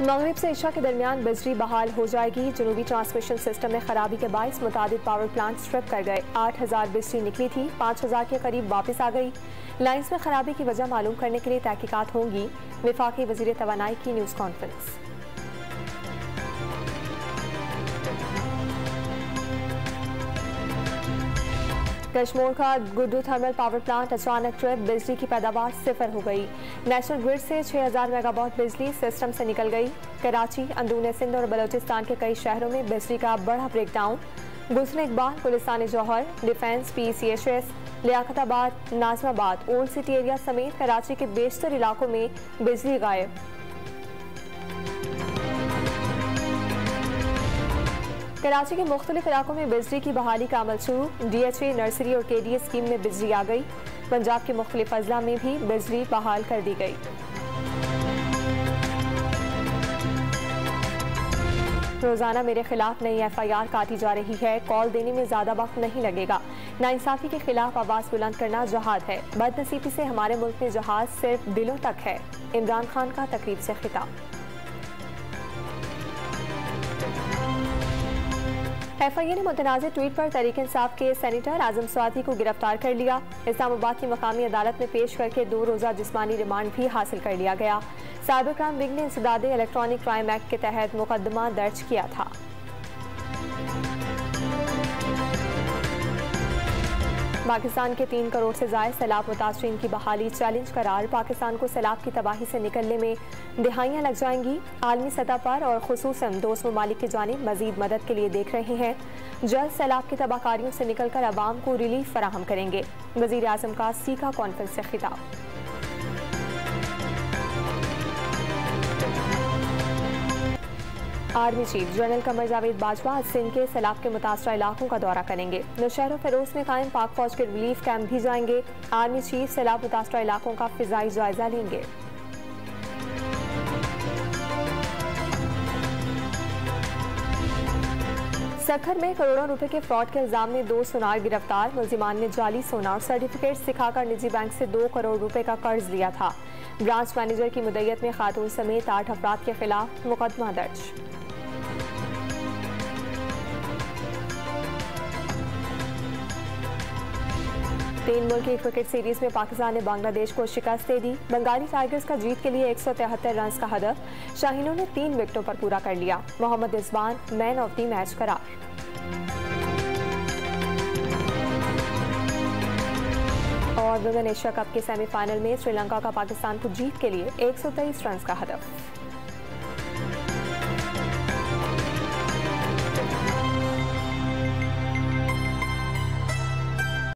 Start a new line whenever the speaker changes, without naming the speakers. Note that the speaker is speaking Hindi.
मगरिब से इशा के दरमियान बिजली बहाल हो जाएगी। जनूबी ट्रांसमिशन सिस्टम में खराबी के बायस मुतादिद पावर प्लांट स्ट्रिप कर गए। 8000 बिजली निकली थी, 5000 के करीब वापस आ गई। लाइन्स में खराबी की वजह मालूम करने के लिए तहकीकात होंगी। वफाकी वजीर तवानाई की न्यूज़ कॉन्फ्रेंस। कश्मीर का गुड्डू थर्मल पावर प्लांट अचानक ट्रिप, बिजली की पैदावार सिफर हो गई। नेशनल ग्रिड से 6000 मेगावाट बिजली सिस्टम से निकल गई। कराची, अंदरून सिंध और बलोचिस्तान के कई शहरों में बिजली का बड़ा ब्रेकडाउन। गुज़रे Iqbal, Gulistan Jauhar, defence, PCHS, Liaquatabad, Nazimabad, old city area समेत कराची के बेशतर इलाकों में बिजली गायब। कराची के मुख्तलिफ इलाकों में बिजली की बहाली का अमल शुरू। DHA, नर्सरी और KDA स्कीम में बिजली आ गई। पंजाब के मुख्तलिफ अजला में भी बिजली बहाल कर दी गई। रोजाना मेरे खिलाफ नई FIR काटी जा रही है। कॉल देने में ज्यादा वक्त नहीं लगेगा। नाइंसाफी के खिलाफ आवाज बुलंद करना जहाद है। बदनसीबी से हमारे मुल्क में जहाज सिर्फ दिलों तक है। इमरान खान का तकरीब से खिताब। FIA ने मुतनाज़ ट्वीट पर तहरीक इंसाफ के सेनेटर आजम स्वाति को गिरफ्तार कर लिया। इस्लामाबाद की मकामी अदालत में पेश करके 2 रोज़ा जिस्मानी रिमांड भी हासिल कर लिया गया। साइबर क्राइम विंग ने इंसदाद इलेक्ट्रॉनिक क्राइम एक्ट के तहत मुकदमा दर्ज किया था। पाकिस्तान के 3 करोड़ से ज़ायद सैलाब मुतासरीन की बहाली चैलेंज करार। पाकिस्तान को सैलाब की तबाही से निकलने में दिहाइयाँ लग जाएंगी। आलमी सतह पर और खुसूसन दोस्त ममालिक की जानिब मजीद मदद के लिए देख रहे हैं। जल्द सैलाब की तबाहकारियों से निकलकर आवाम को रिलीफ फराहम करेंगे। वज़ीर आज़म का सीका कॉन्फ्रेंस से खिताब। Army chief general Qamar Javed Bajwa आज सिंध के सैलाब के मुतासरा इलाकों का दौरा करेंगे। नौशहर फिरोज में कायम पाक फौज के रिलीफ कैंप भी जाएंगे। आर्मी चीफ सैलाब मुतासरा इलाकों का फिजाई जायजा लेंगे। सखर में करोड़ों रुपए के फ्रॉड के इल्जाम में 2 सुनार गिरफ्तार। मुलजिमान ने जाली सोना और सर्टिफिकेट दिखाकर निजी बैंक से 2 करोड़ रुपए का कर्ज लिया था। ब्रांच मैनेजर की मुद्दत में खातून समेत 8 अफराद के खिलाफ मुकदमा दर्ज। तीन मुल्की क्रिकेट सीरीज में पाकिस्तान ने बांग्लादेश को शिकस्त दे दी। बंगाली टाइगर्स का जीत के लिए 173 रन का हदफ। शाहीनों ने 3 विकेटों पर पूरा कर लिया। मोहम्मद इस्बान मैन ऑफ द मैच करार। और वुमेन एशिया कप के सेमीफाइनल में श्रीलंका का पाकिस्तान को जीत के लिए 123 रन का हदफ।